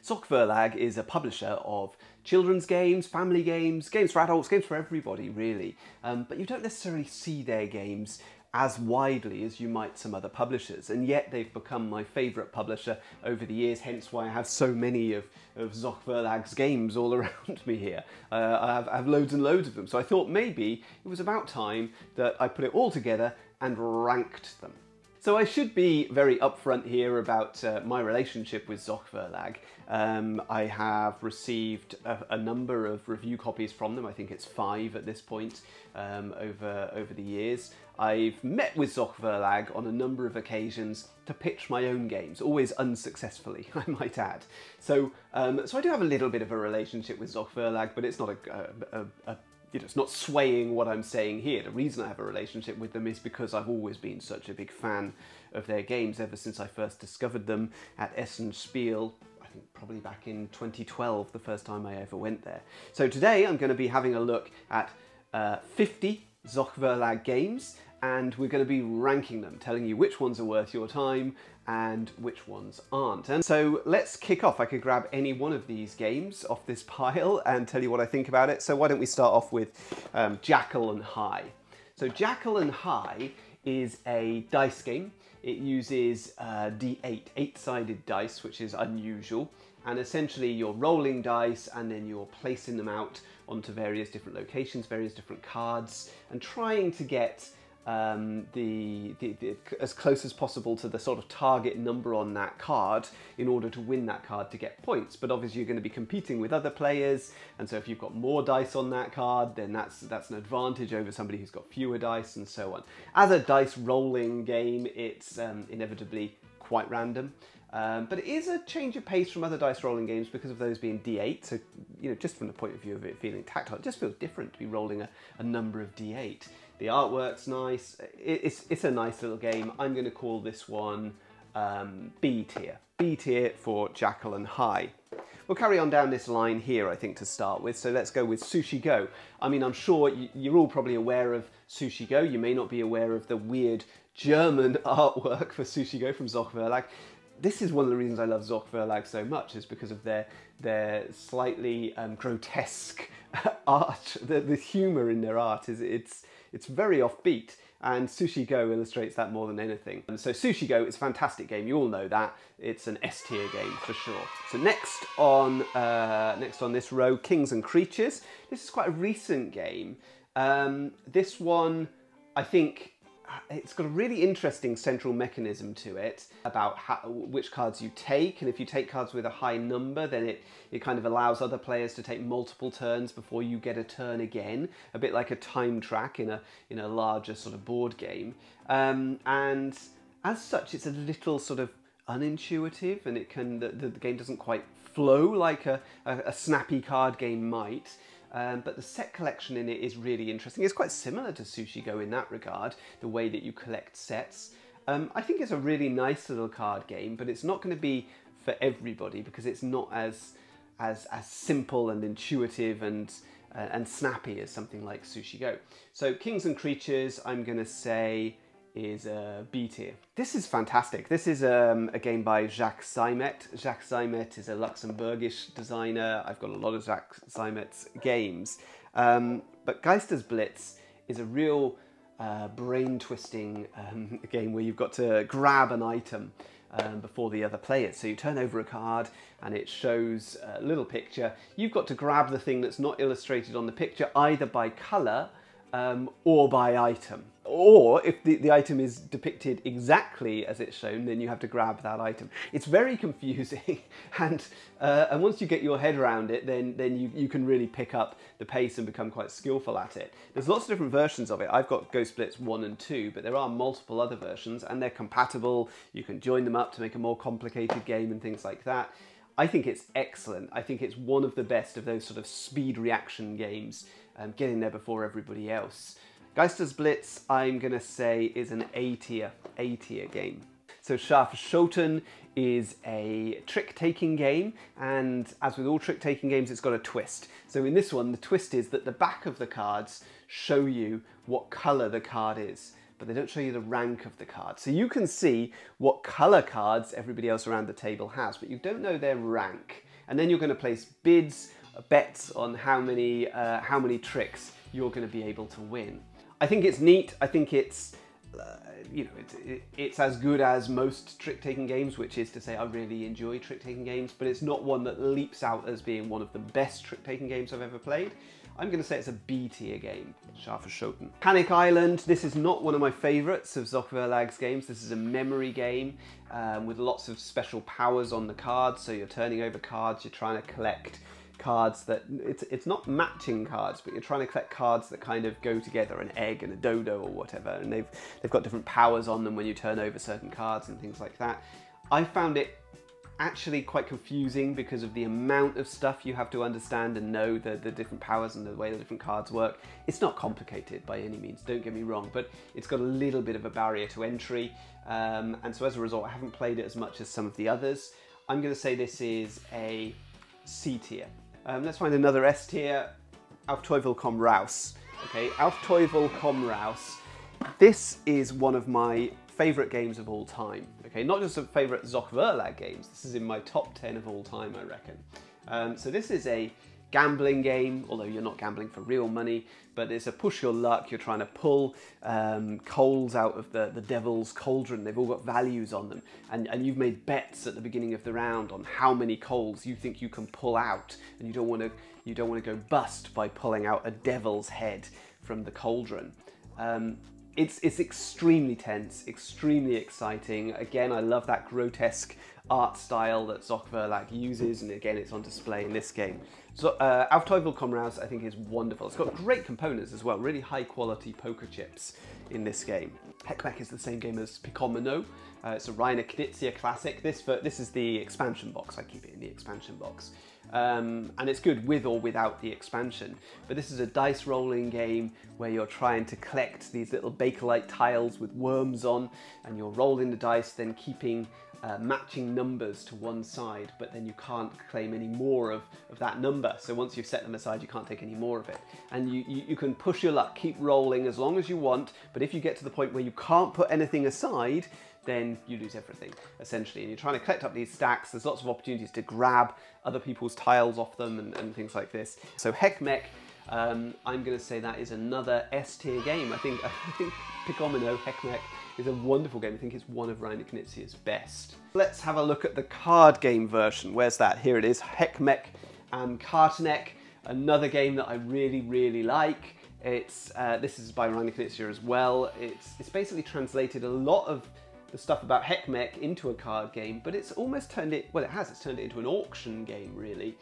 Zockverlag is a publisher of children's games, family games, games for adults, games for everybody really, but you don't necessarily see their games as widely as you might some other publishers, and yet they've become my favourite publisher over the years, hence why I have so many of Zockverlag's games all around me here. I have loads and loads of them, so I thought maybe it was about time that I put it all together and ranked them. So I should be very upfront here about my relationship with Zockverlag. I have received a number of review copies from them. I think it's 5 at this point over the years. I've met with Zockverlag on a number of occasions to pitch my own games, always unsuccessfully, I might add. So I do have a little bit of a relationship with Zockverlag, but it's not it's not swaying what I'm saying here. The reason I have a relationship with them is because I've always been such a big fan of their games ever since I first discovered them at Essen Spiel. I think probably back in 2012, the first time I ever went there. So today I'm going to be having a look at 50 Zockverlag games, and we're going to be ranking them, telling you which ones are worth your time and which ones aren't. And so let's kick off. I could grab any one of these games off this pile and tell you what I think about it. So why don't we start off with Jackal High. So Jackal High is a dice game. It uses D8, 8-sided dice, which is unusual. And essentially you're rolling dice and then you're placing them out onto various different locations, various different cards, and trying to get as close as possible to the sort of target number on that card in order to win that card to get points. But obviously you're going to be competing with other players, and so if you've got more dice on that card, then that's an advantage over somebody who's got fewer dice, and so on. As a dice rolling game, it's inevitably quite random. But it is a change of pace from other dice rolling games because of those being D8, so just from the point of view of it feeling tactile, it just feels different to be rolling a number of D8. The artwork's nice, it's a nice little game. I'm going to call this one B tier. B tier for Jackal High. We'll carry on down this line here, I think, to start with, so let's go with Sushi Go. I mean, I'm sure you're all probably aware of Sushi Go. You may not be aware of the weird German artwork for Sushi Go from Zockverlag. This is one of the reasons I love Zockverlag so much, is because of their slightly grotesque art. The humour in their art it's very offbeat, and Sushi Go illustrates that more than anything. So Sushi Go is a fantastic game. You all know that. It's an S tier game for sure. So next on this row, Kings and Creatures. This is quite a recent game. This one, I think, it's got a really interesting central mechanism to it about which cards you take, and if you take cards with a high number, then it kind of allows other players to take multiple turns before you get a turn again, a bit like a time track in a larger sort of board game. And as such, it's a little sort of unintuitive, and the game doesn't quite flow like a snappy card game might. But the set collection in it is really interesting. It's quite similar to Sushi Go in that regard, the way that you collect sets. I think it's a really nice little card game, but it's not going to be for everybody because it's not as simple and intuitive and snappy as something like Sushi Go. So Kings and Creatures, I'm going to say, is B tier. This is fantastic. This is a game by Jacques Seimet. Jacques Seimet is a Luxembourgish designer. I've got a lot of Jacques Seimet's games. But Geister's Blitz is a real brain-twisting game where you've got to grab an item before the other players. So you turn over a card and it shows a little picture. You've got to grab the thing that's not illustrated on the picture, either by colour or by item. Or if the item is depicted exactly as it's shown, then you have to grab that item. It's very confusing, and once you get your head around it, then you can really pick up the pace and become quite skillful at it. There's lots of different versions of it. I've got Ghost Blitz 1 and 2, but there are multiple other versions, and they're compatible. You can join them up to make a more complicated game and things like that. I think it's excellent. I think it's one of the best of those sort of speed reaction games, getting there before everybody else. Geister's Blitz, I'm going to say, is an A tier game. So Scharfe Schoten is a trick-taking game, and as with all trick-taking games, it's got a twist. So in this one, the twist is that the back of the cards show you what colour the card is, but they don't show you the rank of the card. So you can see what colour cards everybody else around the table has, but you don't know their rank. and then you're going to place bids, bets on how many tricks you're going to be able to win. I think it's neat. I think it's you know, it's as good as most trick-taking games, which is to say I really enjoy trick-taking games, but it's not one that leaps out as being one of the best trick-taking games I've ever played. I'm going to say it's a B tier game. Scharfe Schoten. Panic Island. This is not one of my favourites of Zockverlag's games. This is a memory game with lots of special powers on the cards. So you're turning over cards, you're trying to collect cards that, it's not matching cards, but you're trying to collect cards that kind of go together, an egg and a dodo or whatever, and they've got different powers on them when you turn over certain cards and things like that. I found it actually quite confusing because of the amount of stuff you have to understand and know the different powers and the way the different cards work. It's not complicated by any means, don't get me wrong, but it's got a little bit of a barrier to entry, and so as a result I haven't played it as much as some of the others. I'm going to say this is a C tier. Let's find another S tier. Auf Teufel Komm Raus. Okay, Auf Teufel Komm Raus. This is one of my favourite games of all time. Okay, not just a favourite Zockverlag games. This is in my top 10 of all time, I reckon. So this is a gambling game, although you're not gambling for real money, but it's a push your luck. You're trying to pull coals out of the devil's cauldron. They've all got values on them, and you've made bets at the beginning of the round on how many coals you think you can pull out, and you don't want to go bust by pulling out a devil's head from the cauldron. It's extremely tense, extremely exciting. Again, I love that grotesque art style that Zockverlag uses, and again, it's on display in this game. So, Auf Teufel Komm Raus, I think, is wonderful. It's got great components as well, really high quality poker chips in this game. Heckmeck is the same game as Pickomino. It's a Rainer Knizia classic. This is the expansion box. I keep it in the expansion box. And it's good with or without the expansion. But this is a dice rolling game where you're trying to collect these little Bakelite tiles with worms on, and you're rolling the dice, then keeping matching numbers to one side, but then you can't claim any more of that number. So once you've set them aside, you can't take any more of it. And you can push your luck, keep rolling as long as you want, but if you get to the point where you can't put anything aside, then you lose everything, essentially. And you're trying to collect up these stacks. There's lots of opportunities to grab other people's tiles off them and things like this. So Heckmeck, I'm going to say that is another S tier game. I think Pickomino, Heckmeck, is a wonderful game. I think it's one of Rainer Knizia's best. Let's have a look at the card game version. Where's that? Here it is, Heckmeck and Karteneck, another game that I really, really like. This is by Rainer Knizia as well. It's basically translated a lot of the stuff about Heckmeck into a card game, but it's almost turned it, well, it's turned it into an auction game, really,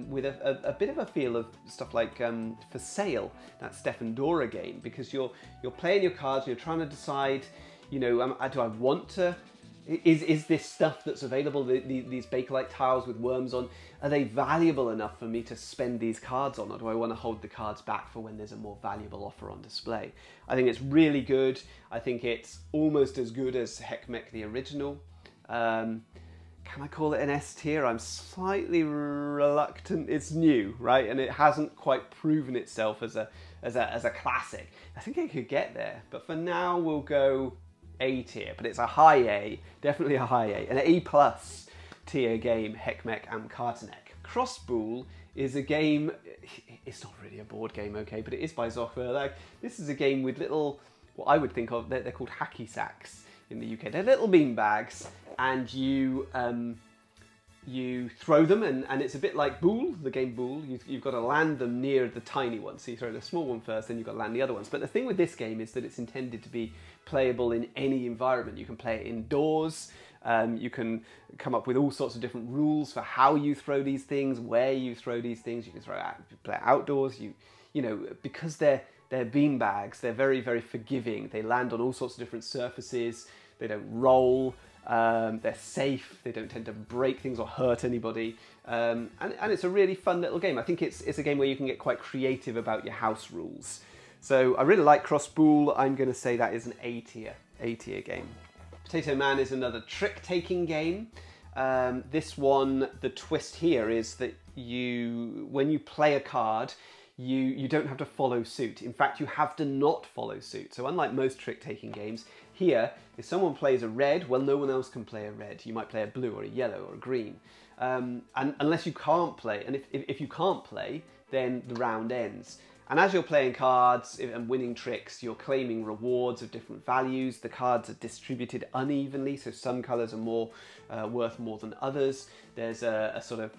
with a bit of a feel of stuff like For Sale, that Stefan Dora game, because you're playing your cards, and you're trying to decide, you know, do I want to, is this stuff that's available, these Bakelite tiles with worms on, are they valuable enough for me to spend these cards on, or do I want to hold the cards back for when there's a more valuable offer on display? I think it's really good. I think it's almost as good as Heckmeck the original. Can I call it an S tier? I'm slightly reluctant. It's new, right? And it hasn't quite proven itself as a classic. I think it could get there, but for now we'll go A tier, but it's a high A, definitely a high A, an A+ tier game, Heckmeck and Karteneck. Cross Boule is a game, it's not really a board game, okay, but it is by Zockverlag. This is a game with little, what I would think of, they're called hacky sacks in the UK. They're little bean bags, and you throw them, and it's a bit like Boule, the game Boule. You've got to land them near the tiny one. So you throw the small one first, then you've got to land the other ones. But the thing with this game is that it's intended to be playable in any environment. You can play it indoors. You can come up with all sorts of different rules for how you throw these things, where you throw these things. You can play outdoors. You know, because they're bean bags, they're very, very forgiving. They land on all sorts of different surfaces. They don't roll. They're safe. They don't tend to break things or hurt anybody. And it's a really fun little game. I think it's a game where you can get quite creative about your house rules. So I really like Cross Boule. I'm going to say that is an A tier game. Potato Man is another trick-taking game. This one, the twist here is that when you play a card, you don't have to follow suit. In fact, you have to not follow suit. So unlike most trick-taking games, here, if someone plays a red, well, no one else can play a red. You might play a blue or a yellow or a green. and unless you can't play, and if you can't play, then the round ends. And as you're playing cards and winning tricks, you're claiming rewards of different values. The cards are distributed unevenly, so some colours are more worth more than others. There's a sort of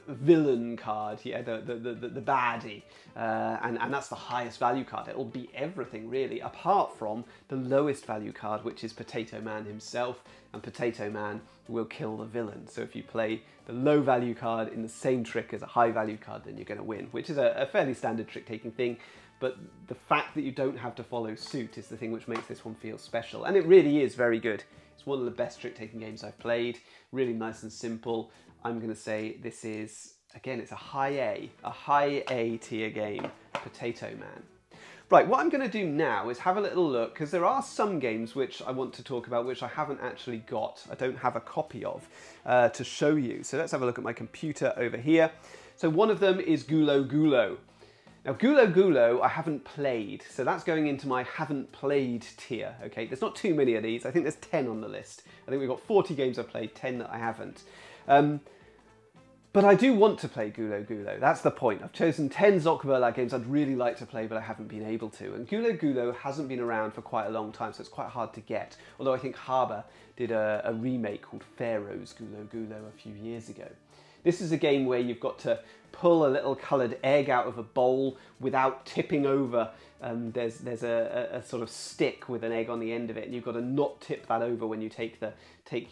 villain card, yeah, the baddie, and that's the highest value card. It'll be everything really, apart from the lowest value card, which is Potato Man himself, and Potato Man will kill the villain. So if you play the low value card in the same trick as a high value card, then you're going to win, which is a fairly standard trick taking thing. But the fact that you don't have to follow suit is the thing which makes this one feel special, and it really is very good. It's one of the best trick taking games I've played. Really nice and simple. I'm going to say this is, again, it's a high A tier game, Potato Man. Right, what I'm going to do now is have a little look, because there are some games which I want to talk about which I haven't actually got. I don't have a copy of to show you. So let's have a look at my computer over here. So one of them is Gulo Gulo. Now, Gulo Gulo I haven't played, so that's going into my haven't played tier, okay? There's not too many of these. I think there's 10 on the list. I think we've got 40 games I've played, 10 that I haven't. But I do want to play Gulo Gulo, that's the point. I've chosen 10 Zockverlag games I'd really like to play, but I haven't been able to. And Gulo Gulo hasn't been around for quite a long time, so it's quite hard to get. Although I think Harbour did a remake called Pharaoh's Gulo Gulo a few years ago. This is a game where you've got to pull a little coloured egg out of a bowl without tipping over. There's a sort of stick with an egg on the end of it, and you've got to not tip that over when you take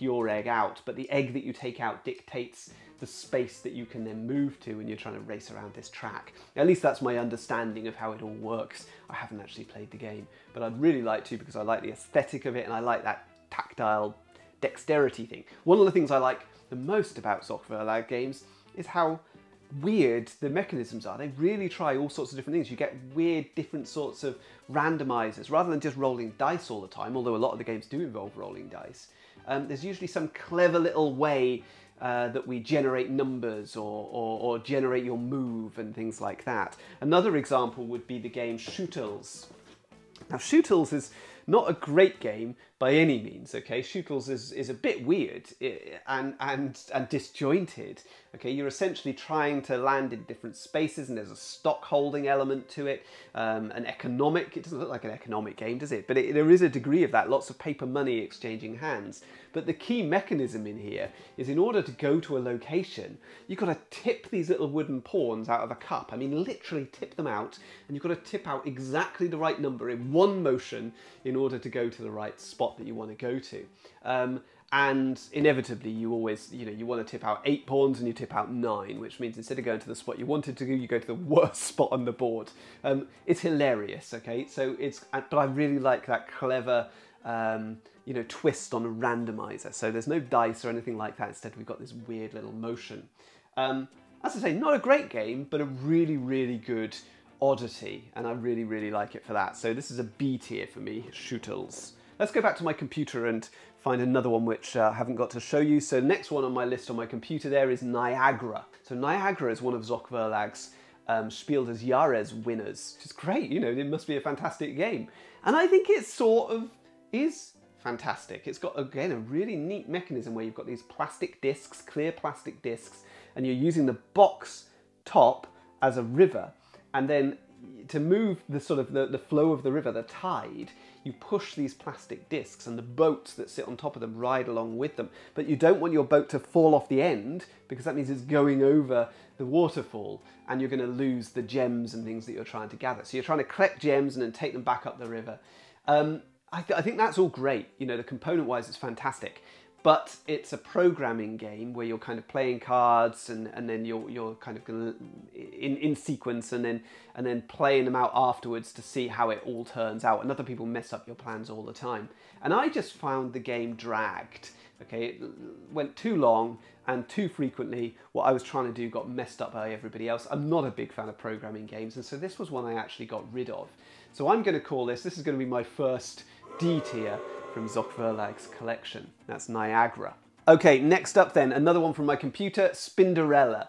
your egg out. But the egg that you take out dictates the space that you can then move to when you're trying to race around this track. At least that's my understanding of how it all works. I haven't actually played the game, but I'd really like to, because I like the aesthetic of it and I like that tactile dexterity thing. One of the things I like the most about Zockverlag games is how weird the mechanisms are. They really try all sorts of different things. You get weird different sorts of randomizers rather than just rolling dice all the time, although a lot of the games do involve rolling dice. There's usually some clever little way that we generate numbers or generate your move and things like that. Another example would be the game Schuttels. Now, Schuttels is not a great game by any means, okay? Schuttels is a bit weird and disjointed, okay? You're essentially trying to land in different spaces, and there's a stock holding element to it, an economic, it doesn't look like an economic game, does it? But there is a degree of that, lots of paper money exchanging hands. But the key mechanism in here is, in order to go to a location, you've got to tip these little wooden pawns out of a cup. I mean, literally tip them out, and you've got to tip out exactly the right number in one motion in order to go to the right spot that you want to go to. And inevitably, you always, you want to tip out 8 pawns and you tip out 9, which means instead of going to the spot you wanted to go, you go to the worst spot on the board. It's hilarious, okay? So but I really like that clever, twist on a randomizer. So there's no dice or anything like that. Instead, we've got this weird little motion. As I say, not a great game, but a really, really good oddity, and I really, really like it for that. So this is a B tier for me, Schuttels. Let's go back to my computer and find another one which I haven't got to show you. So next one on my list on my computer there is Niagara. So Niagara is one of Zockverlag's Spiel des Jahres winners, which is great. It must be a fantastic game. And I think it sort of is fantastic. It's got, again, a really neat mechanism where you've got these plastic discs, clear plastic discs, and you're using the box top as a river. And then to move the sort of the flow of the river, the tide, you push these plastic discs, and the boats that sit on top of them ride along with them. But you don't want your boat to fall off the end, because that means it's going over the waterfall, and you're going to lose the gems and things that you're trying to gather. So you're trying to collect gems and then take them back up the river. I think that's all great. The component-wise, it's fantastic. But it's a programming game where you're kind of playing cards and then you're kind of in sequence and then playing them out afterwards to see how it all turns out. And other people mess up your plans all the time. And I just found the game dragged. Okay, it went too long, and too frequently what I was trying to do got messed up by everybody else. I'm not a big fan of programming games, and so this was one I actually got rid of. So I'm going to call this is going to be my first D tier from Zockverlag's collection. That's Niagara. Okay, next up then, another one from my computer, Spinderella.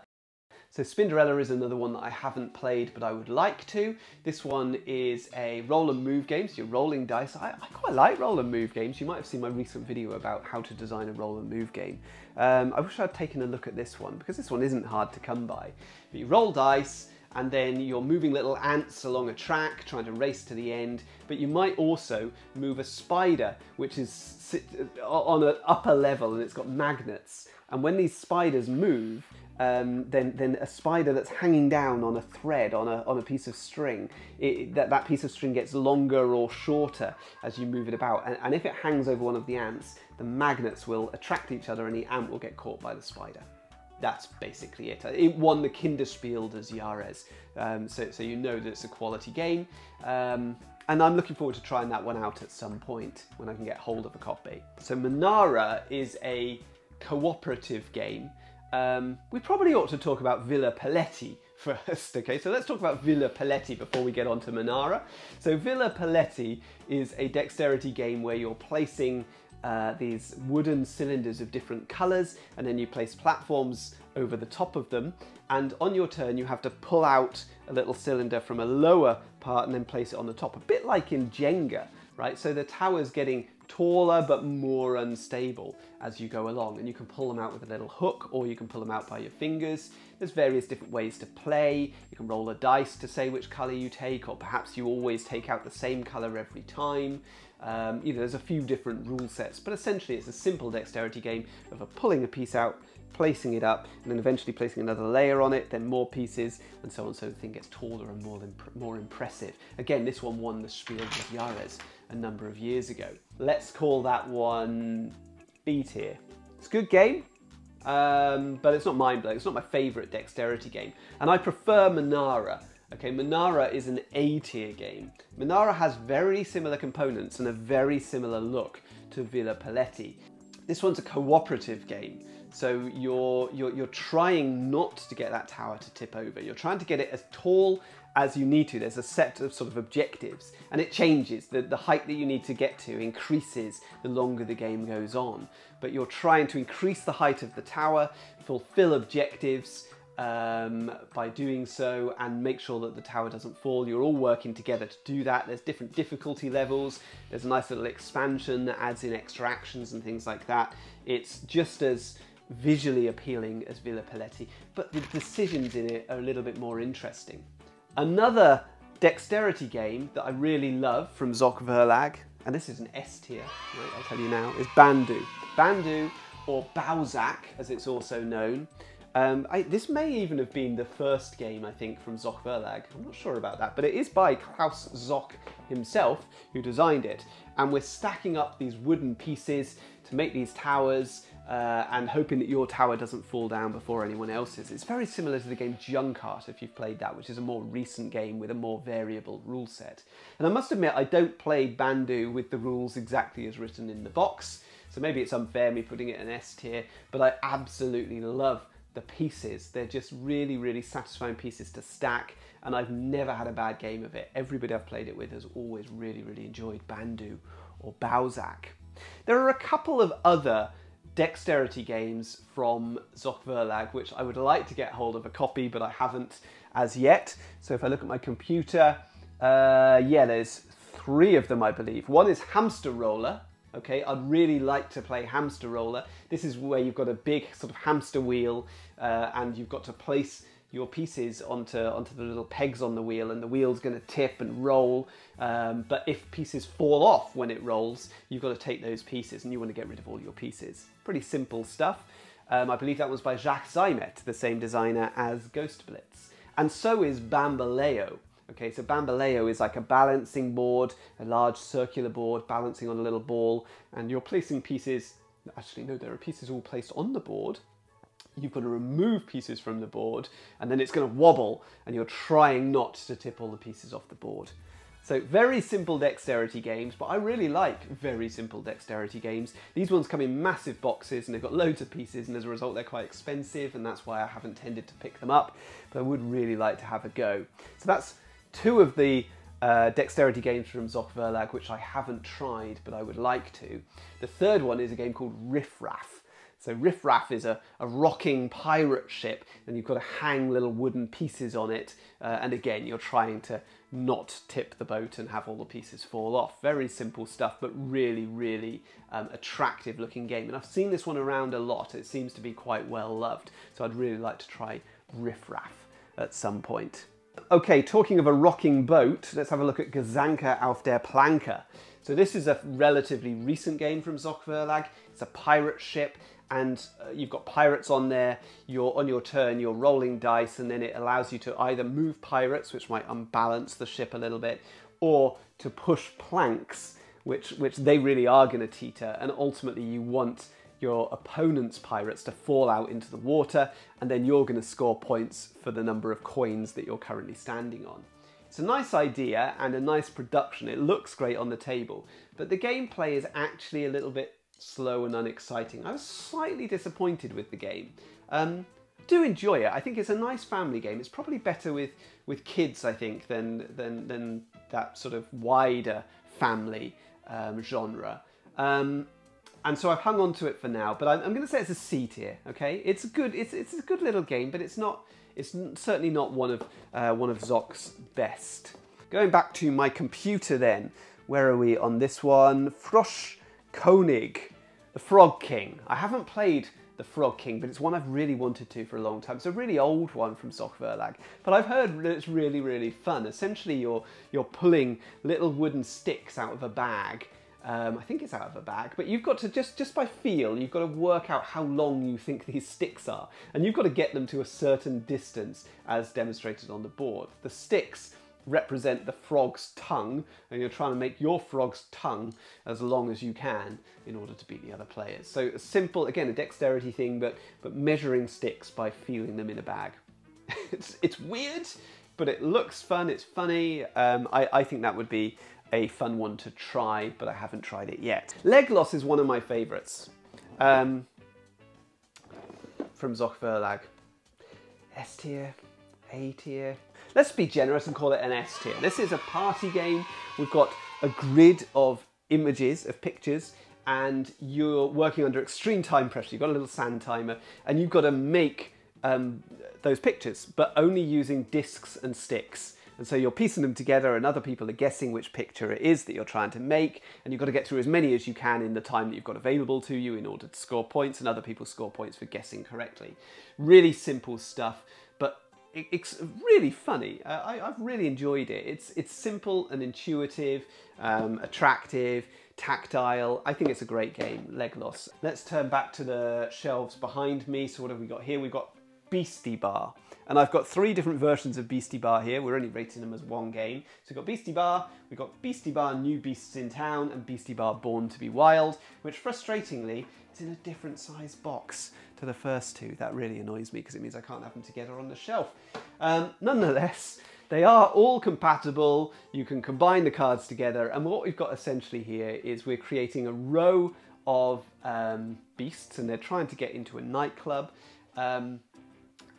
So Spinderella is another one that I haven't played, but I would like to. This one is a roll and move game, so you're rolling dice. I quite like roll and move games. You might have seen my recent video about how to design a roll and move game. I wish I'd taken a look at this one, because this one isn't hard to come by. But you roll dice, and then you're moving little ants along a track, trying to race to the end, but you might also move a spider, which is on an upper level, and it's got magnets. And when these spiders move, then a spider that's hanging down on a thread, on a piece of string, that piece of string gets longer or shorter as you move it about. And if it hangs over one of the ants, the magnets will attract each other and the ant will get caught by the spider. That's basically it. It won the Kinderspiel des Jahres, so you know that it's a quality game. And I'm looking forward to trying that one out at some point when I can get hold of a copy. So Menara is a cooperative game. We probably ought to talk about Villa Paletti first, okay? So let's talk about Villa Paletti before we get on to Menara. So Villa Paletti is a dexterity game where you're placing these wooden cylinders of different colours, and then you place platforms over the top of them, and on your turn you have to pull out a little cylinder from a lower part and then place it on the top, a bit like in Jenga, right? So the tower's getting taller but more unstable as you go along, and you can pull them out with a little hook, or you can pull them out by your fingers. There's various different ways to play. You can roll a dice to say which colour you take, or perhaps you always take out the same colour every time. You know, there's a few different rule sets, but essentially it's a simple dexterity game of pulling a piece out, placing it up, and then eventually placing another layer on it, then more pieces, and so on, so the thing gets taller and more impressive. Again, this one won the Spiel des Jahres a number of years ago. Let's call that one B tier. It's a good game, but it's not mind-blowing. It's not my favourite dexterity game, and I prefer Menara. Okay, Menara is an A tier game. Menara has very similar components and a very similar look to Villa Paletti. This one's a cooperative game, so you're trying not to get that tower to tip over. You're trying to get it as tall as you need to. There's a set of sort of objectives, and it changes. The height that you need to get to increases the longer the game goes on. But you're trying to increase the height of the tower, fulfill objectives, by doing so, and make sure that the tower doesn't fall. You're all working together to do that. There's different difficulty levels. There's a nice little expansion that adds in extra actions and things like that. It's just as visually appealing as Villa Paletti, but the decisions in it are a little bit more interesting. Another dexterity game that I really love from Zoc Verlag, and this is an S tier, right, I'll tell you now, is Bandu. Bandu, or Bauzac as it's also known. This may even have been the first game, I think, from Zoc Verlag. I'm not sure about that, but it is by Klaus Zoc himself who designed it. And we're stacking up these wooden pieces to make these towers and hoping that your tower doesn't fall down before anyone else's. It's very similar to the game Junkart, if you've played that, which is a more recent game with a more variable rule set. And I must admit, I don't play Bandu with the rules exactly as written in the box, so maybe it's unfair me putting it in S tier, but I absolutely love the pieces. They're just really, really satisfying pieces to stack, and I've never had a bad game of it. Everybody I've played it with has always really, really enjoyed Bandu or Bauzac. There are a couple of other dexterity games from Zoc Verlag which I would like to get hold of a copy, but I haven't as yet. So if I look at my computer, yeah, there's 3 of them, I believe. One is Hamsterrolle. Okay, I'd really like to play Hamsterrolle. This is where you've got a big sort of hamster wheel and you've got to place your pieces onto the little pegs on the wheel, and the wheel's going to tip and roll. But if pieces fall off when it rolls, you've got to take those pieces, and you want to get rid of all your pieces. Pretty simple stuff. I believe that was by Jacques Zymet, the same designer as Ghost Blitz. And so is Bamboleo. Okay, so Bamboleo is like a balancing board, a large circular board balancing on a little ball, and you're placing pieces. Actually, no, there are pieces all placed on the board. You've got to remove pieces from the board, and then it's going to wobble, and you're trying not to tip all the pieces off the board. So very simple dexterity games, but I really like very simple dexterity games. These ones come in massive boxes, and they've got loads of pieces, and as a result they're quite expensive, and that's why I haven't tended to pick them up, but I would really like to have a go. So that's 2 of the dexterity games from Zoc Verlag which I haven't tried, but I would like to. The third one is a game called Riff Raff. So Riff Raff is a rocking pirate ship, and you've got to hang little wooden pieces on it. And again, you're trying to not tip the boat and have all the pieces fall off. Very simple stuff, but really, really attractive looking game. And I've seen this one around a lot. It seems to be quite well loved. So I'd really like to try Riff Raff at some point. Okay, talking of a rocking boat, let's have a look at Gezanke auf der Planke. So this is a relatively recent game from Zockverlag. It's a pirate ship, and you've got pirates on there. On your turn, you're rolling dice, and then it allows you to either move pirates, which might unbalance the ship a little bit, or to push planks, which they really are going to teeter, and ultimately you want your opponent's pirates to fall out into the water, and then you're going to score points for the number of coins that you're currently standing on. It's a nice idea and a nice production. It looks great on the table, but the gameplay is actually a little bit slow and unexciting. I was slightly disappointed with the game. Do enjoy it. I think it's a nice family game. It's probably better with kids, I think, than that sort of wider family genre. And so I've hung on to it for now, but I'm going to say it's a C tier. Okay, it's a good little game, but it's certainly not one of Zock's best. Going back to my computer, then, where are we on this one? Frosch Konig, the Frog King. I haven't played the Frog King, but it's one I've really wanted to for a long time. It's a really old one from Zockverlag, but I've heard that it's really, really fun. Essentially, you're pulling little wooden sticks out of a bag. I think it's out of a bag, but you've got to, just by feel, you've got to work out how long you think these sticks are, and you've got to get them to a certain distance as demonstrated on the board. The sticks represent the frog's tongue, and you're trying to make your frog's tongue as long as you can in order to beat the other players. So a simple, again, a dexterity thing, but measuring sticks by feeling them in a bag. It's weird, but it looks fun, it's funny. I think that would be a fun one to try, but I haven't tried it yet. Leglos is one of my favourites from Zockverlag. S tier, A tier. Let's be generous and call it an S tier. This is a party game. We've got a grid of images, of pictures, and you're working under extreme time pressure. You've got a little sand timer, and you've got to make those pictures, but only using discs and sticks. And so you're piecing them together, and other people are guessing which picture it is that you're trying to make, and you've got to get through as many as you can in the time that you've got available to you in order to score points, and other people score points for guessing correctly. Really simple stuff, but it's really funny. I've really enjoyed it. It's simple and intuitive, attractive, tactile. I think it's a great game, Leglos. Let's turn back to the shelves behind me. So what have we got here? We've got Beasty Bar. And I've got 3 different versions of Beasty Bar here. We're only rating them as one game. So we've got Beasty Bar, we've got Beasty Bar New Beasts in Town, and Beasty Bar Born to be Wild, which frustratingly is in a different size box to the first 2. That really annoys me because it means I can't have them together on the shelf. Nonetheless, they are all compatible. You can combine the cards together, and what we've got essentially here is we're creating a row of beasts, and they're trying to get into a nightclub.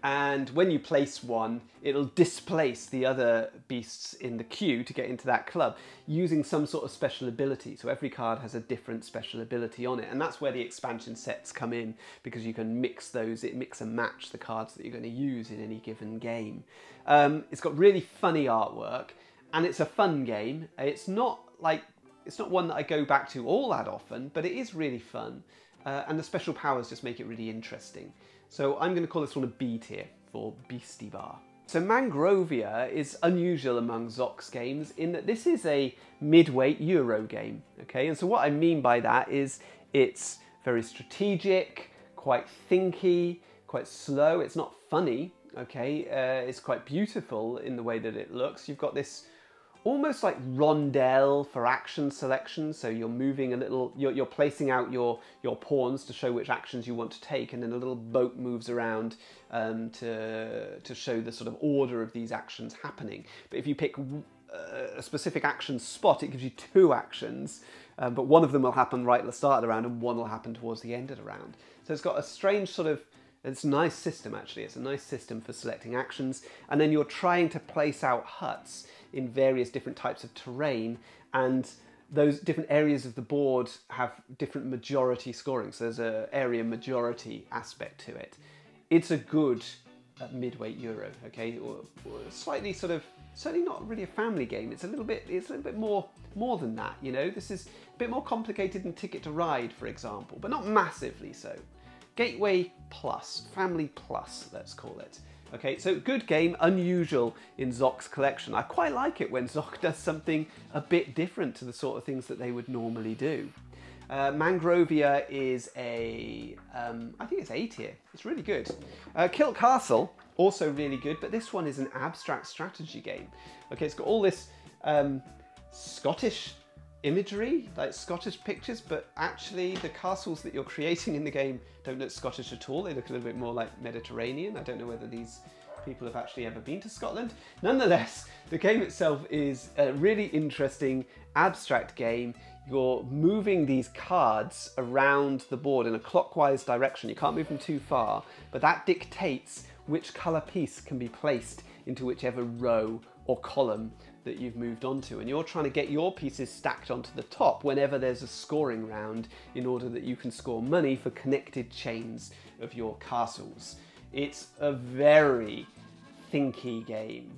And when you place one, it'll displace the other beasts in the queue to get into that club using some sort of special ability. So every card has a different special ability on it, and that's where the expansion sets come in, because you can mix those, mix and match the cards that you're going to use in any given game. It's got really funny artwork, and it's a fun game. It's not one that I go back to all that often, but it is really fun, and the special powers just make it really interesting. So I'm going to call this one a B tier for Beasty Bar. So Mangrovia is unusual among Zock's games in that this is a mid-weight Euro game, okay? And so what I mean by that is it's very strategic, quite thinky, quite slow. It's not funny, okay? It's quite beautiful in the way that it looks. You've got this almost like rondelle for action selection. So you're moving a little, you're placing out your pawns to show which actions you want to take, and then a little boat moves around to show the sort of order of these actions happening. But if you pick a specific action spot, it gives you 2 actions, but one of them will happen right at the start of the round and one will happen towards the end of the round. So it's got a strange sort of, it's a nice system actually. It's a nice system for selecting actions, and then you're trying to place out huts in various different types of terrain, and those different areas of the board have different majority scoring. So there's an area majority aspect to it. It's a good midweight Euro, okay, or slightly sort of, certainly not really a family game. It's a little bit more than that, you know. This is a bit more complicated than Ticket to Ride, for example, but not massively so. Gateway plus, family plus, let's call it. Okay, so good game, unusual in Zock's collection. I quite like it when Zock does something a bit different to the sort of things that they would normally do. Mangrovia is a, I think it's A tier. It's really good. Kilt Castle, also really good, but this one is an abstract strategy game. Okay, it's got all this Scottish imagery, like Scottish pictures, but actually the castles that you're creating in the game don't look Scottish at all. They look a little bit more like Mediterranean. I don't know whether these people have actually ever been to Scotland. Nonetheless, the game itself is a really interesting abstract game. You're moving these cards around the board in a clockwise direction. You can't move them too far, but that dictates which colour piece can be placed into whichever row or column that you've moved on to, and you're trying to get your pieces stacked onto the top whenever there's a scoring round in order that you can score money for connected chains of your castles. It's a very thinky game,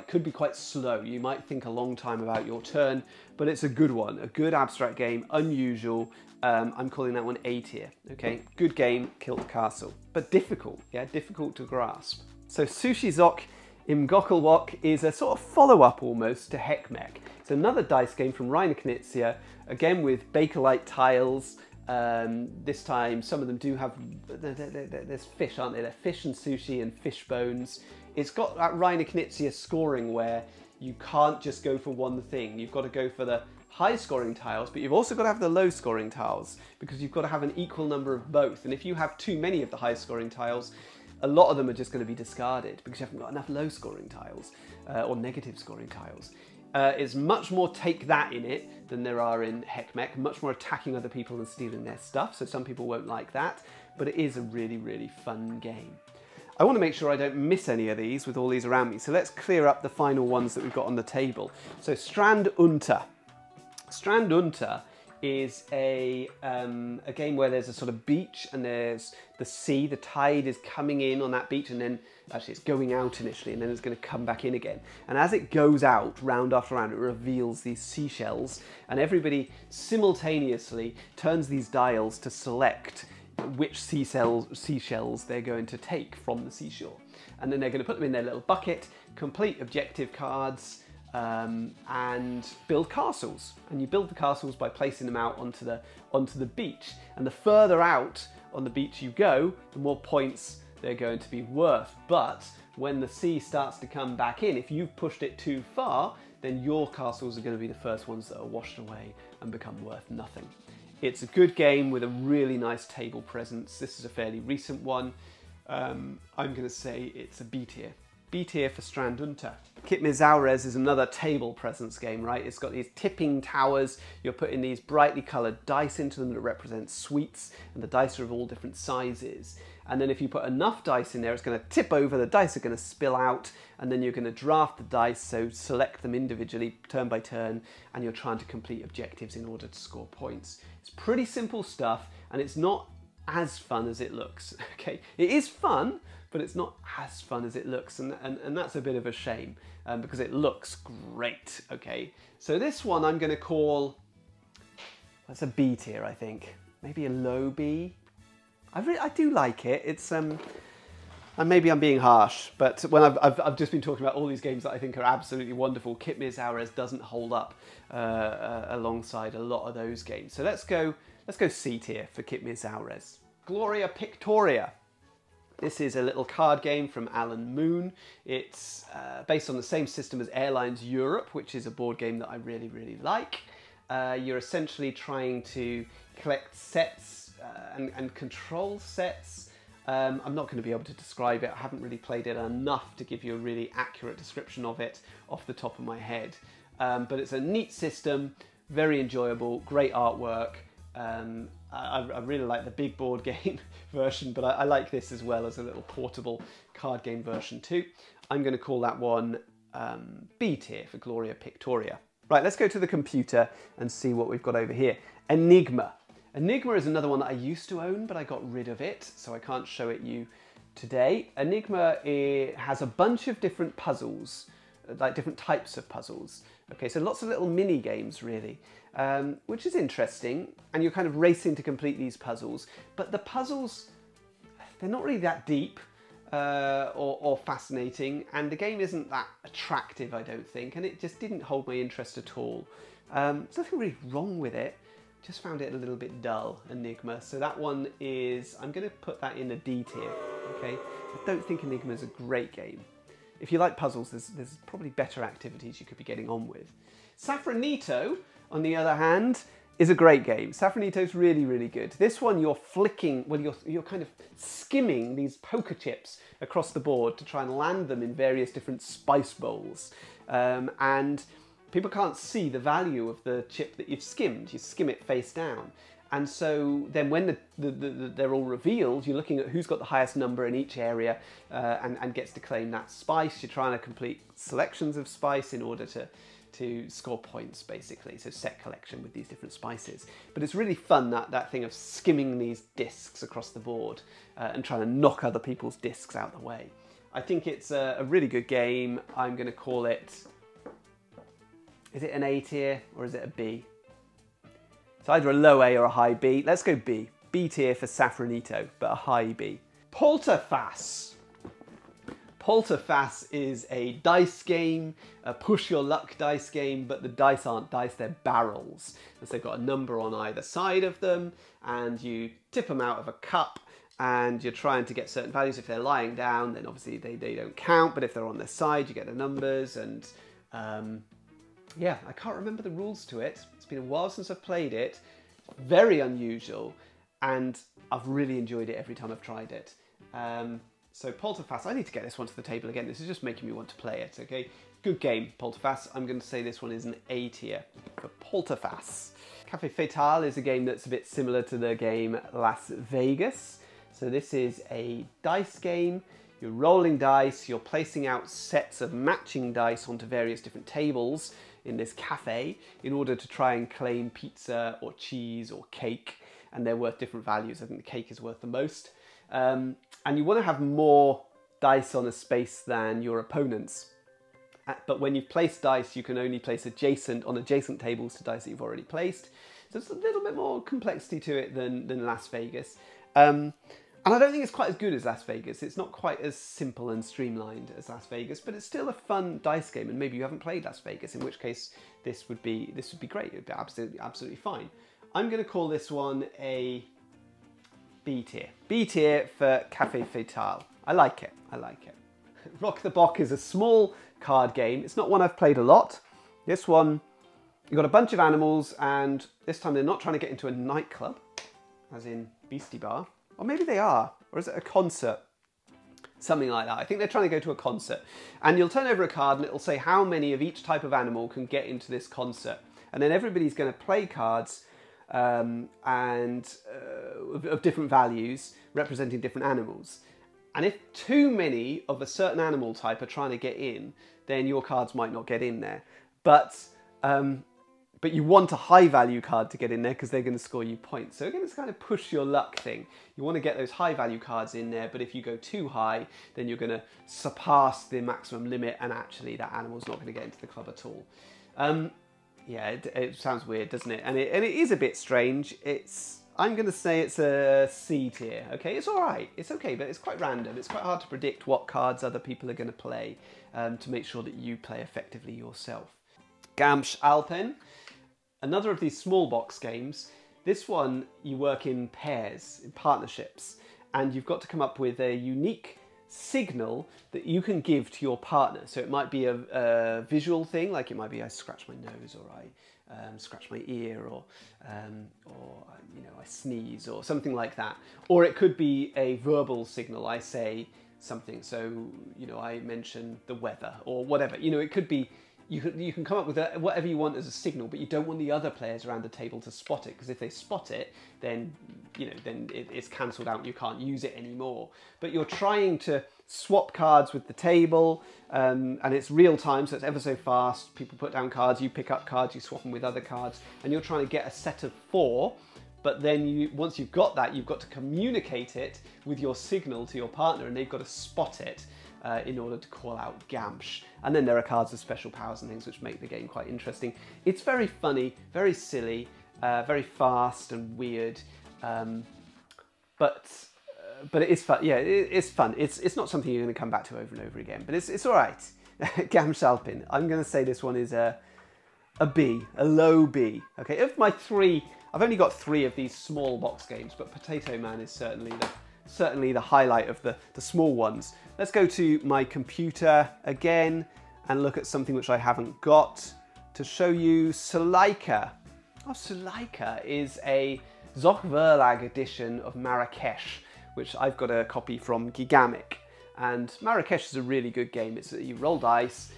could be quite slow. You might think a long time about your turn, but it's a good one, a good abstract game, unusual. I'm calling that one A tier, okay? Good game, Kilt Castle, but difficult, yeah, difficult to grasp. So Sushi Zock Im Gockelwok is a sort of follow-up almost to Heckmeck. It's another dice game from Reine Knizia, again with Bakelite tiles. This time some of them do have, there's fish, aren't they? They're fish and sushi and fish bones. It's got that Reine Knizia scoring where you can't just go for one thing. You've got to go for the high scoring tiles, but you've also got to have the low scoring tiles because you've got to have an equal number of both. And if you have too many of the high scoring tiles, a lot of them are just going to be discarded because you haven't got enough low scoring tiles or negative scoring tiles. It's much more take that in it than there are in Heckmeck, much more attacking other people and stealing their stuff, so some people won't like that, but it is a really, really fun game. I want to make sure I don't miss any of these with all these around me, so let's clear up the final ones that we've got on the table. So Strand Unter. Strand Unter is a game where there's a sort of beach and there's the sea, the tide is coming in on that beach and then actually it's going out initially and then it's going to come back in again. And as it goes out, round after round, it reveals these seashells and everybody simultaneously turns these dials to select which seashells they're going to take from the seashore. And then they're going to put them in their little bucket, complete objective cards, and build castles. And you build the castles by placing them out onto the beach. And the further out on the beach you go, the more points they're going to be worth. But when the sea starts to come back in, if you've pushed it too far, then your castles are going to be the first ones that are washed away and become worth nothing. It's a good game with a really nice table presence. This is a fairly recent one. I'm going to say it's a B tier. B tier for Strand Unter. Kipp Mir Saures is another table presence game, right? It's got these tipping towers. You're putting these brightly coloured dice into them that represent sweets, and the dice are of all different sizes. And then if you put enough dice in there, it's going to tip over, the dice are going to spill out, and then you're going to draft the dice, so select them individually, turn by turn, and you're trying to complete objectives in order to score points. It's pretty simple stuff, and it's not as fun as it looks, okay? It is fun, but it's not as fun as it looks, and that's a bit of a shame, because it looks great, okay? So this one I'm going to call, that's a B tier, I think. Maybe a low B. I do like it. It's and maybe I'm being harsh, but when I've just been talking about all these games that I think are absolutely wonderful, Kipp Mir Saures doesn't hold up alongside a lot of those games. So let's go C tier for Kipp Mir Saures. Gloria Picktoria. This is a little card game from Alan Moon. It's based on the same system as Airlines Europe, which is a board game that I really, really like. You're essentially trying to collect sets and control sets. I'm not going to be able to describe it. I haven't really played it enough to give you a really accurate description of it off the top of my head. But it's a neat system, very enjoyable, great artwork. I really like the big board game version, but I like this as well as a little portable card game version too. I'm going to call that one B tier for Gloria Picktoria. Right, let's go to the computer and see what we've got over here. Enigma. Enigma is another one that I used to own, but I got rid of it, so I can't show it you today. Enigma has a bunch of different puzzles, like different types of puzzles. Okay, so lots of little mini games really, which is interesting, and you're kind of racing to complete these puzzles. But the puzzles, they're not really that deep or fascinating, and the game isn't that attractive, I don't think, and it just didn't hold my interest at all. There's nothing really wrong with it, just found it a little bit dull, Enigma. So that one is, I'm going to put that in the D tier, okay? I don't think Enigma is a great game. If you like puzzles, there's probably better activities you could be getting on with. Safranito, on the other hand, is a great game. Safranito's really, really good. This one you're flicking, well, you're kind of skimming these poker chips across the board to try and land them in various different spice bowls. And people can't see the value of the chip that you've skimmed. You skim it face down. And so then when they're all revealed, you're looking at who's got the highest number in each area and gets to claim that spice. You're trying to complete selections of spice in order to score points, basically. So set collection with these different spices. But it's really fun, that thing of skimming these discs across the board and trying to knock other people's discs out the way. I think it's a really good game. I'm going to call it, is it an A tier or is it a B? It's either a low A or a high B. Let's go B. B tier for Safranito, but a high B. Polterfass. Polterfass is a dice game, a push your luck dice game, but the dice aren't dice, they're barrels. And so they've got a number on either side of them, and you tip them out of a cup, and you're trying to get certain values. If they're lying down, then obviously they don't count, but if they're on their side, you get the numbers, and yeah, I can't remember the rules to it. It's been a while since I've played it. Very unusual, and I've really enjoyed it every time I've tried it. So Polterfass, I need to get this one to the table again. This is just making me want to play it, okay? Good game, Polterfass. I'm going to say this one is an A tier for Polterfass. Café Fatale is a game that's a bit similar to the game Las Vegas. So this is a dice game. You're rolling dice, you're placing out sets of matching dice onto various different tables in this cafe in order to try and claim pizza or cheese or cake, and they're worth different values. I think the cake is worth the most. And you want to have more dice on a space than your opponents. But when you've placed dice, you can only place on adjacent tables to dice that you've already placed. So it's a little bit more complexity to it than Las Vegas. And I don't think it's quite as good as Las Vegas. It's not quite as simple and streamlined as Las Vegas, but it's still a fun dice game. And maybe you haven't played Las Vegas, in which case this would be great. It would be absolutely fine. I'm going to call this one a B tier. B tier for Café Fatale. I like it. I like it. Rock the Bock is a small card game. It's not one I've played a lot. This one, you've got a bunch of animals, and this time they're not trying to get into a nightclub, as in Beasty Bar. Or maybe they are. Or is it a concert? Something like that. I think they're trying to go to a concert. And you'll turn over a card and it'll say how many of each type of animal can get into this concert. And then everybody's going to play cards of different values representing different animals. And if too many of a certain animal type are trying to get in, then your cards might not get in there. But you want a high value card to get in there because they're going to score you points. So again, it's kind of push your luck thing. You want to get those high value cards in there, but if you go too high, then you're going to surpass the maximum limit, and actually that animal's not going to get into the club at all. Yeah, it sounds weird, doesn't it? And it is a bit strange. I'm going to say it's a C tier, okay? It's all right, it's okay, but it's quite random. It's quite hard to predict what cards other people are going to play to make sure that you play effectively yourself. Gamsh Alpin, another of these small box games. This one, you work in pairs, in partnerships, and you've got to come up with a unique signal that you can give to your partner. So it might be a visual thing, like it might be I scratch my nose, or I scratch my ear, or you know, I sneeze, or something like that. Or it could be a verbal signal. I say something, so you know, I mention the weather or whatever. You know, it could be. You can come up with whatever you want as a signal, but you don't want the other players around the table to spot it, because if they spot it, then it's cancelled out and you can't use it anymore. But you're trying to swap cards with the table, and it's real time, so it's ever so fast. People put down cards, you pick up cards, you swap them with other cards, and you're trying to get a set of 4. But then once you've got that, you've got to communicate it with your signal to your partner, and they've got to spot it in order to call out Gamsh. And then there are cards with special powers and things which make the game quite interesting. It's very funny, very silly, very fast and weird, but it is fun. Yeah, it's fun. It's not something you're going to come back to over and over again, but it's all right. Gamsh Alpin. I'm going to say this one is a B, a low B. Okay, of my 3, I've only got 3 of these small box games, but Potato Man is certainly the highlight of the small ones. Let's go to my computer again and look at something which I haven't got to show you. Suleika. Oh, Suleika is a Zochverlag edition of Marrakesh, which I've got a copy from Gigamik. And Marrakesh is a really good game. You roll dice,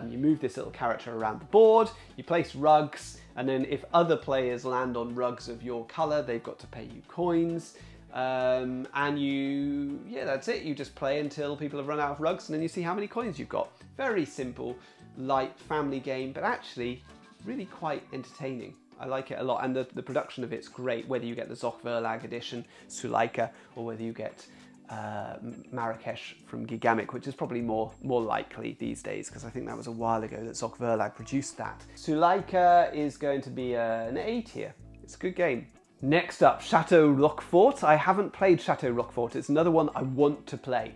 you move this little character around the board, you place rugs, and then if other players land on rugs of your colour, they've got to pay you coins. And yeah, that's it. You just play until people have run out of rugs, and then you see how many coins you've got. Very simple, light family game, but actually really quite entertaining. I like it a lot, and the production of it's great, whether you get the Zochverlag edition, Suleika, or whether you get Marrakesh from Gigamik, which is probably more likely these days, because I think that was a while ago that Zochverlag produced that. Suleika is going to be an A tier. It's a good game. Next up, Chateau Roquefort. I haven't played Chateau Roquefort. It's another one I want to play.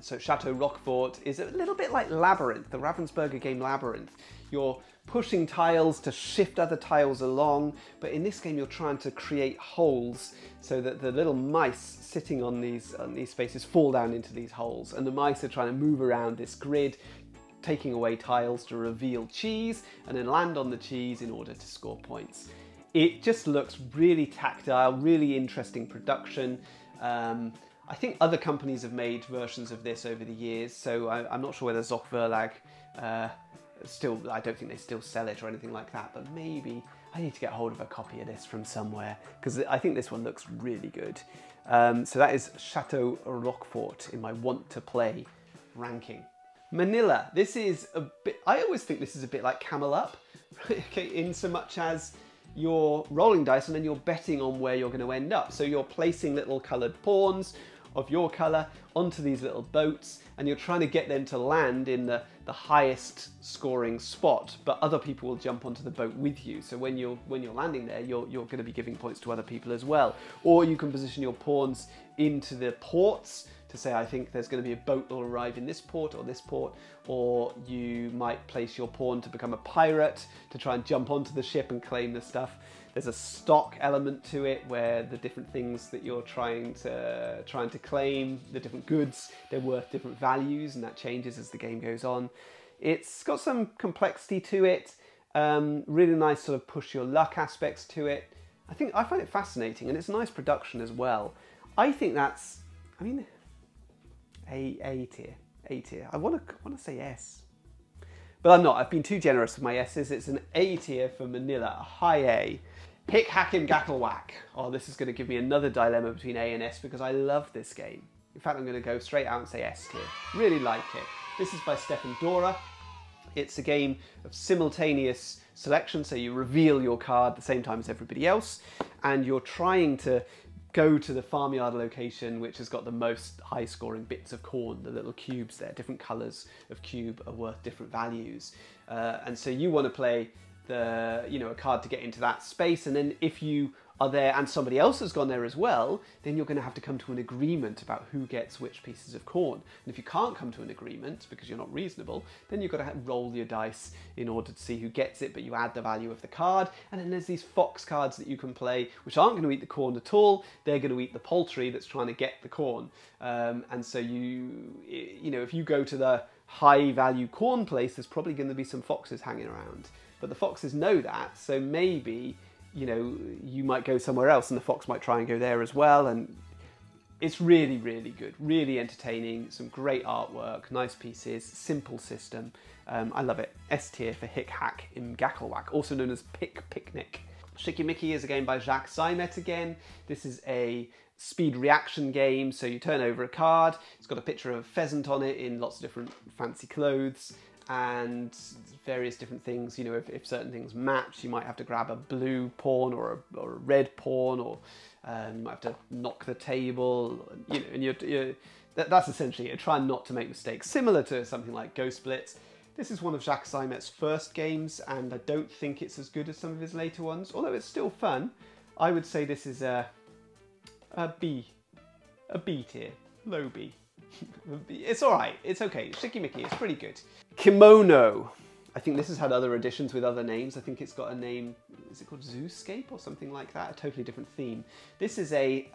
So Chateau Roquefort is a little bit like Labyrinth, the Ravensburger game Labyrinth. You're pushing tiles to shift other tiles along, but in this game you're trying to create holes so that the little mice sitting on these spaces fall down into these holes, and the mice are trying to move around this grid, taking away tiles to reveal cheese, and then land on the cheese in order to score points. It just looks really tactile, really interesting production. I think other companies have made versions of this over the years, so I'm not sure whether Zochverlag I don't think they still sell it or anything like that, but maybe I need to get hold of a copy of this from somewhere, because I think this one looks really good. So that is Chateau Roquefort in my want to play ranking. Manila. This is a bit, I always think this is a bit like Camel Up, okay, in so much as you're rolling dice and then you're betting on where you're going to end up. So you're placing little coloured pawns of your colour onto these little boats, and you're trying to get them to land in the highest scoring spot, but other people will jump onto the boat with you. So when you're landing there, you're going to be giving points to other people as well. Or you can position your pawns into the ports to say, I think there's going to be a boat that will arrive in this port or this port, or you might place your pawn to become a pirate to try and jump onto the ship and claim the stuff. There's a stock element to it where the different things that you're trying to claim, the different goods, they're worth different values, and that changes as the game goes on. It's got some complexity to it, really nice sort of push your luck aspects to it. I find it fascinating, and it's a nice production as well. I think that's, I mean, A tier. I want to say S, but I'm not. I've been too generous with my S's. It's an A tier for Manila, a high A. Hick Hack and Gackle Whack. Oh, this is going to give me another dilemma between A and S, because I love this game. In fact, I'm going to go straight out and say S tier. Really like it. This is by Stefan Dora. It's a game of simultaneous selection, so you reveal your card at the same time as everybody else, and you're trying to go to the farmyard location which has got the most high scoring bits of corn, the little cubes there. Different colours of cube are worth different values, and so you want to play a card to get into that space, and then if you are there and somebody else has gone there as well, then you're going to have to come to an agreement about who gets which pieces of corn. And if you can't come to an agreement because you're not reasonable, then you've got to roll your dice in order to see who gets it, but you add the value of the card. And then there's these fox cards that you can play which aren't going to eat the corn at all. They're going to eat the poultry that's trying to get the corn. And so if you go to the high value corn place, there's probably going to be some foxes hanging around. But the foxes know that, so maybe you might go somewhere else and the fox might try and go there as well. And it's really, really good, really entertaining, some great artwork, nice pieces, simple system. I love it. S tier for Hick Hack in Gackelwhack, also known as Picnic. Schickimicki is a game by Jacques Seimet again. This is a speed reaction game. So you turn over a card, it's got a picture of a pheasant on it in lots of different fancy clothes and various different things. You know, if certain things match, you might have to grab a blue pawn or a red pawn, or you might have to knock the table, you know, and that's essentially it. Try not to make mistakes. Similar to something like Ghost Blitz. This is one of Jacques Simet's first games, and I don't think it's as good as some of his later ones, although it's still fun. I would say this is a B tier, low B. It's alright, it's okay, Shicky-Micky, it's pretty good. Kimono. I think this has had other editions with other names. I think it's got a name, is it called Zooscape or something like that? A totally different theme. This is a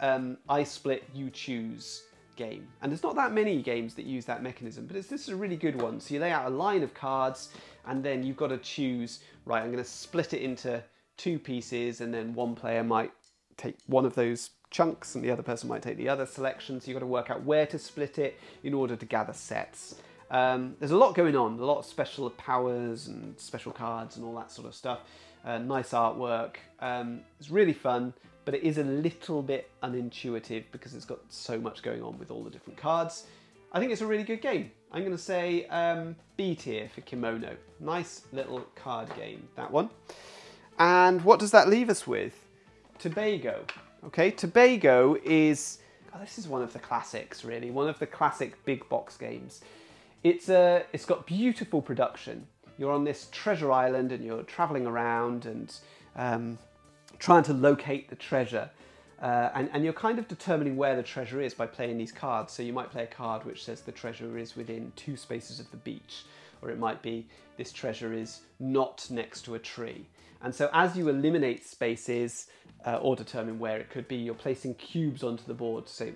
I split, you choose game. And there's not that many games that use that mechanism, but this is a really good one. So you lay out a line of cards, and then you've got to choose, right, I'm going to split it into 2 pieces, and then one player might take one of those chunks and the other person might take the other selection. So you've got to work out where to split it in order to gather sets. There's a lot going on, a lot of special powers and special cards and all that sort of stuff. Nice artwork. It's really fun, but it is a little bit unintuitive because it's got so much going on with all the different cards. I think it's a really good game. I'm going to say B tier for Kimono. Nice little card game, that one. And what does that leave us with? Tobago. Okay, Tobago is, this is one of the classics, really. One of the classic big box games. It's got beautiful production. You're on this treasure island and you're traveling around and trying to locate the treasure. And you're kind of determining where the treasure is by playing these cards. So you might play a card which says the treasure is within 2 spaces of the beach. Or it might be this treasure is not next to a tree. And so as you eliminate spaces or determine where it could be, you're placing cubes onto the board to say,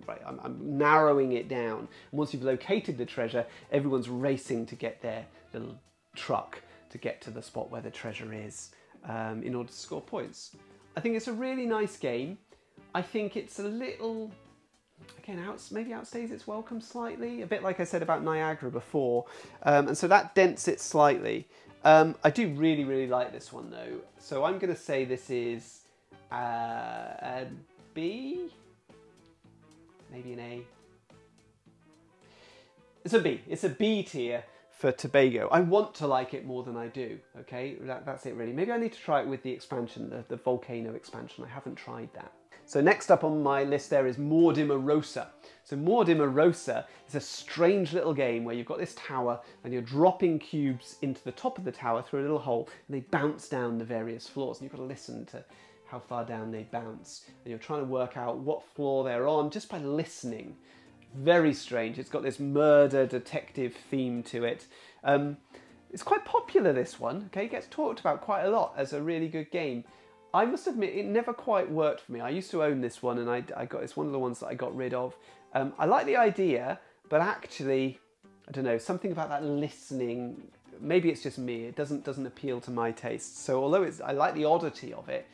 right, I'm narrowing it down. And once you've located the treasure, everyone's racing to get their little truck to get to the spot where the treasure is in order to score points. I think it's a really nice game. I think it's a little, again, maybe outstays its welcome slightly, a bit like I said about Niagara before, and so that dents it slightly. I do really, really like this one though, so I'm going to say this is a B, maybe an A. It's a B. It's a B tier for Tobago. I want to like it more than I do, okay? That's it really. Maybe I need to try it with the expansion, the Volcano expansion. I haven't tried that. So next up on my list there is Mortimer Rosa. So Mortimer Rosa is a strange little game where you've got this tower and you're dropping cubes into the top of the tower through a little hole and they bounce down the various floors and you've got to listen to how far down they bounce. And you're trying to work out what floor they're on just by listening. Very strange. It's got this murder detective theme to it. It's quite popular, this one. Okay, it gets talked about quite a lot as a really good game. I must admit, it never quite worked for me. I used to own this one, and it's one of the ones that I got rid of. I like the idea, but actually, I don't know, something about that listening. Maybe it's just me. It doesn't appeal to my taste. So although I like the oddity of it,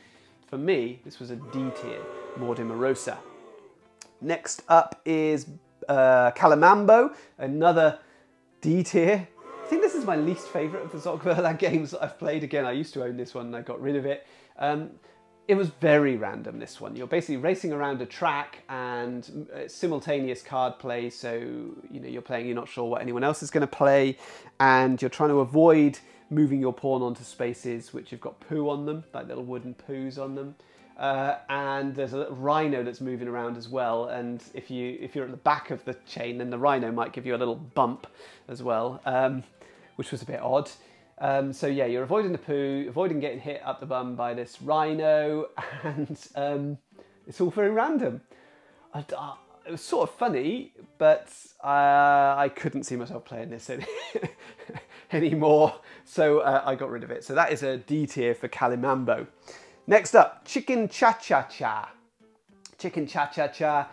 for me, this was a D tier, Mortimer Rosa. Next up is Calamambo, another D tier. I think this is my least favourite of the Zockverlag games that I've played. Again, I used to own this one and I got rid of it. It was very random, this one. You're basically racing around a track and simultaneous card play, so you know, you're playing, you're not sure what anyone else is going to play, and you're trying to avoid moving your pawn onto spaces which have got poo on them, like little wooden poos on them. And there's a little rhino that's moving around as well, and if you're at the back of the chain, then the rhino might give you a little bump as well, which was a bit odd. So yeah, you're avoiding the poo, avoiding getting hit up the bum by this rhino, and it's all very random. It was sort of funny, but I couldn't see myself playing this anymore, so I got rid of it. So that is a D tier for Calimambo. Next up, Chicken Cha-Cha-Cha. Chicken Cha-Cha-Cha,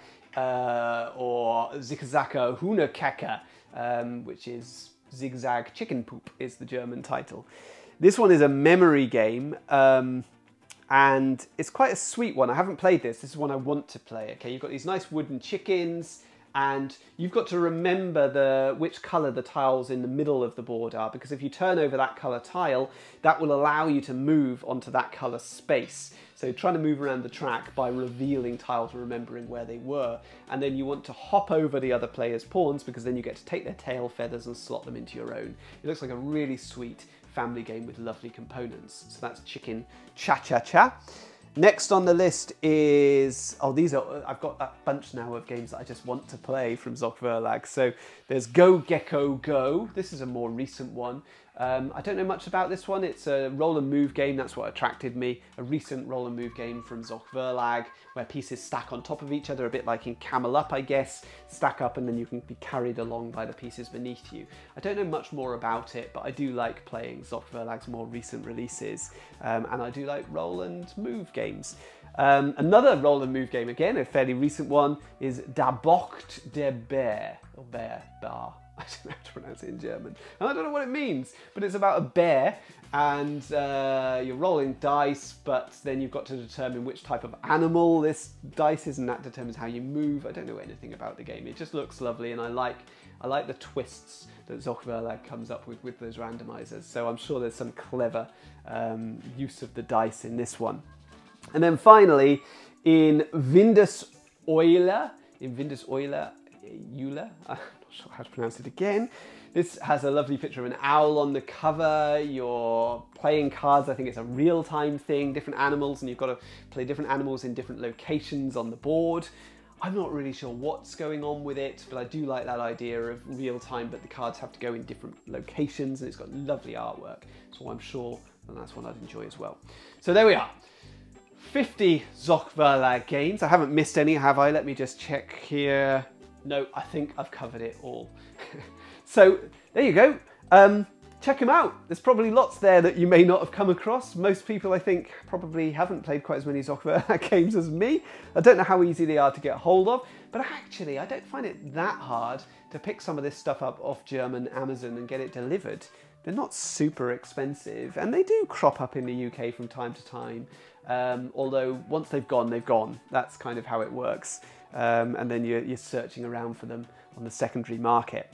or Zigzaka Hunekeka, which is Zigzag Chicken Poop is the German title. This one is a memory game, and it's quite a sweet one. I haven't played this. This is one I want to play. Okay, you've got these nice wooden chickens, and you've got to remember which colour the tiles in the middle of the board are, because if you turn over that colour tile, that will allow you to move onto that colour space. So trying to move around the track by revealing tiles and remembering where they were. And then you want to hop over the other player's pawns because then you get to take their tail feathers and slot them into your own. It looks like a really sweet family game with lovely components. So that's Chicken Cha-Cha-Cha. Next on the list is, I've got a bunch now of games that I just want to play from Zoc Verlag. So there's Go Gecko Go. This is a more recent one. I don't know much about this one. It's a roll and move game. That's what attracted me. A recent roll and move game from Zoc Verlag where pieces stack on top of each other, a bit like in Camel Up, I guess. Stack up and then you can be carried along by the pieces beneath you. I don't know much more about it, but I do like playing Zoc Verlag's more recent releases. And I do like roll and move games. Another roll and move game, again, a fairly recent one, is Da Bocht der Bär, or Bear, Bar. I don't know how to pronounce it in German. And I don't know what it means, but it's about a bear and you're rolling dice, but then you've got to determine which type of animal this dice is, and that determines how you move. I don't know anything about the game. It just looks lovely, and I like the twists that Zoc Verlag comes up with those randomizers. So I'm sure there's some clever use of the dice in this one. And then finally, in Windeseule, I'm not sure how to pronounce it again. This has a lovely picture of an owl on the cover. You're playing cards. I think it's a real-time thing, different animals, and you've got to play different animals in different locations on the board. I'm not really sure what's going on with it, but I do like that idea of real-time, but the cards have to go in different locations, and it's got lovely artwork, so I'm sure that that's one I'd enjoy as well. So there we are. 50 Zoc Verlag games. I haven't missed any, have I? Let me just check here. No, I think I've covered it all. So there you go. Check them out. There's probably lots there that you may not have come across. Most people, I think, probably haven't played quite as many Zoc Verlag games as me. I don't know how easy they are to get hold of, but actually I don't find it that hard to pick some of this stuff up off German Amazon and get it delivered. They're not super expensive, and they do crop up in the UK from time to time. Although once they've gone, they've gone. That's kind of how it works. And then you're searching around for them on the secondary market.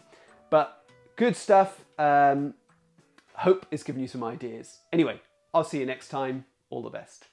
But good stuff. Hope it's given you some ideas. Anyway, I'll see you next time. All the best.